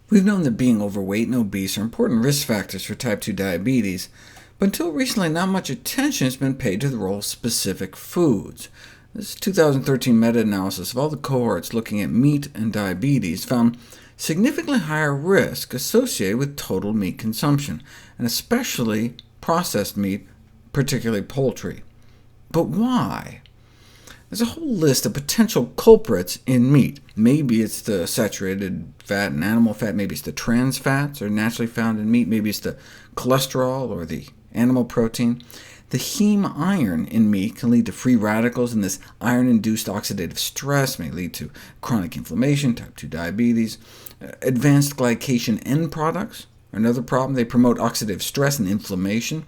We've known that being overweight and obese are important risk factors for type 2 diabetes, but until recently not much attention has been paid to the role of specific foods. This 2013 meta-analysis of all the cohorts looking at meat and diabetes found significantly higher risk associated with total meat consumption, and especially processed meat, particularly poultry. But why? There's a whole list of potential culprits in meat. Maybe it's the saturated fat and animal fat, maybe it's the trans fats are naturally found in meat, maybe it's the cholesterol or the animal protein. The heme iron in meat can lead to free radicals, and this iron-induced oxidative stress may lead to chronic inflammation, type 2 diabetes. Advanced glycation end products are another problem. They promote oxidative stress and inflammation.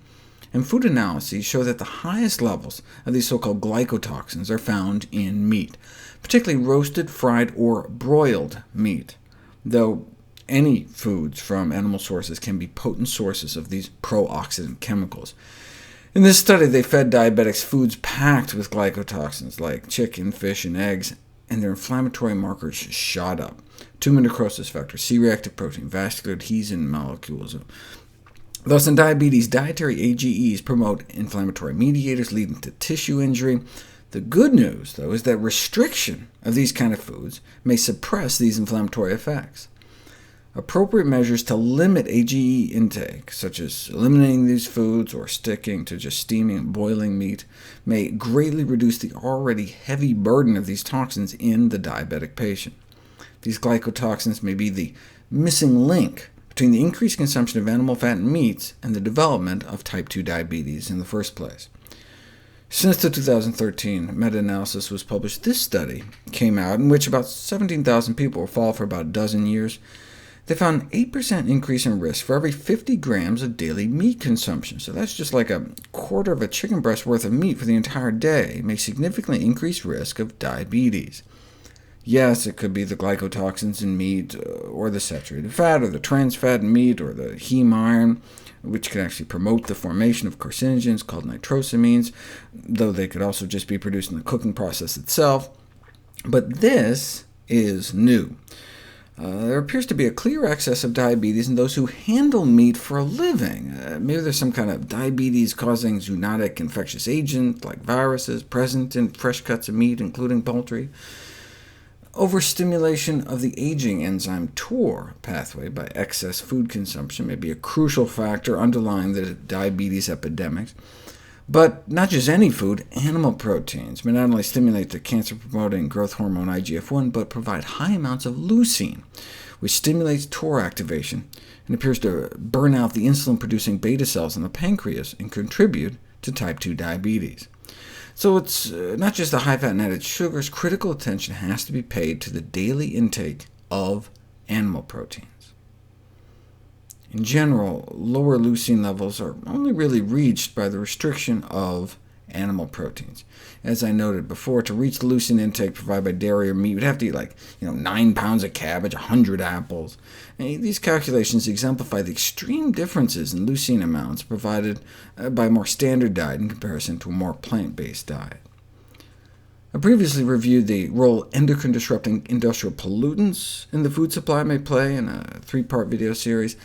And food analyses show that the highest levels of these so-called glycotoxins are found in meat, particularly roasted, fried, or broiled meat, though any foods from animal sources can be potent sources of these pro-oxidant chemicals. In this study, they fed diabetics foods packed with glycotoxins, like chicken, fish, and eggs, and their inflammatory markers shot up. Tumor necrosis factor, C-reactive protein, vascular adhesion molecules. Thus, in diabetes, dietary AGEs promote inflammatory mediators, leading to tissue injury. The good news, though, is that restriction of these kind of foods may suppress these inflammatory effects. Appropriate measures to limit AGE intake, such as eliminating these foods or sticking to just steaming and boiling meat, may greatly reduce the already heavy burden of these toxins in the diabetic patient. These glycotoxins may be the missing link between the increased consumption of animal fat and meats and the development of type 2 diabetes in the first place. Since the 2013 meta-analysis was published, this study came out in which about 17,000 people were followed for about a dozen years. They found an 8% increase in risk for every 50 grams of daily meat consumption. So that's just like a quarter of a chicken breast worth of meat for the entire day. It may significantly increase risk of diabetes. Yes, it could be the glycotoxins in meat, or the saturated fat, or the trans fat in meat, or the heme iron, which can actually promote the formation of carcinogens called nitrosamines, though they could also just be produced in the cooking process itself. But this is new. There appears to be a clear excess of diabetes in those who handle meat for a living. Maybe there's some kind of diabetes-causing zoonotic infectious agent, like viruses, present in fresh cuts of meat, including poultry. Overstimulation of the aging enzyme TOR pathway by excess food consumption may be a crucial factor underlying the diabetes epidemics. But not just any food, animal proteins may not only stimulate the cancer-promoting growth hormone IGF-1, but provide high amounts of leucine, which stimulates TOR activation and appears to burn out the insulin-producing beta cells in the pancreas and contribute to type 2 diabetes. So it's not just the high-fat and added sugars. Critical attention has to be paid to the daily intake of animal proteins. In general, lower leucine levels are only really reached by the restriction of animal proteins. As I noted before, to reach the leucine intake provided by dairy or meat, we'd have to eat like 9 pounds of cabbage, 100 apples. And these calculations exemplify the extreme differences in leucine amounts provided by a more standard diet in comparison to a more plant-based diet. I previously reviewed the role endocrine-disrupting industrial pollutants in the food supply may play in a 3-part video series.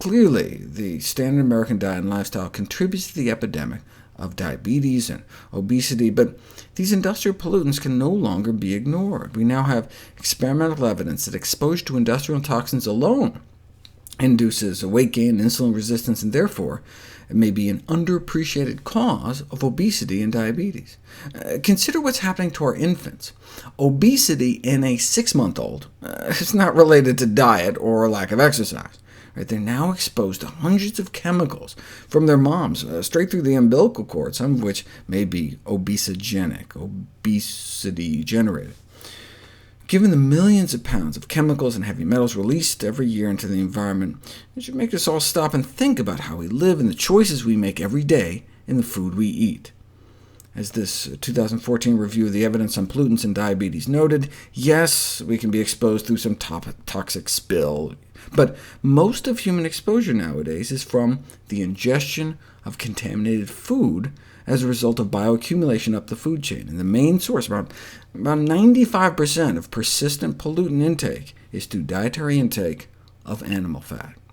Clearly, the standard American diet and lifestyle contributes to the epidemic of diabetes and obesity, but these industrial pollutants can no longer be ignored. We now have experimental evidence that exposure to industrial toxins alone induces weight gain, insulin resistance, and therefore it may be an underappreciated cause of obesity and diabetes. Consider what's happening to our infants. Obesity in a 6-month-old is not related to diet or lack of exercise. They're now exposed to hundreds of chemicals from their moms, straight through the umbilical cord, some of which may be obesogenic, obesity-generated. Given the millions of pounds of chemicals and heavy metals released every year into the environment, it should make us all stop and think about how we live and the choices we make every day in the food we eat. As this 2014 review of the evidence on pollutants and diabetes noted, yes, we can be exposed through some toxic spill, but most of human exposure nowadays is from the ingestion of contaminated food as a result of bioaccumulation up the food chain. And the main source, about 95% of persistent pollutant intake, is through dietary intake of animal fat.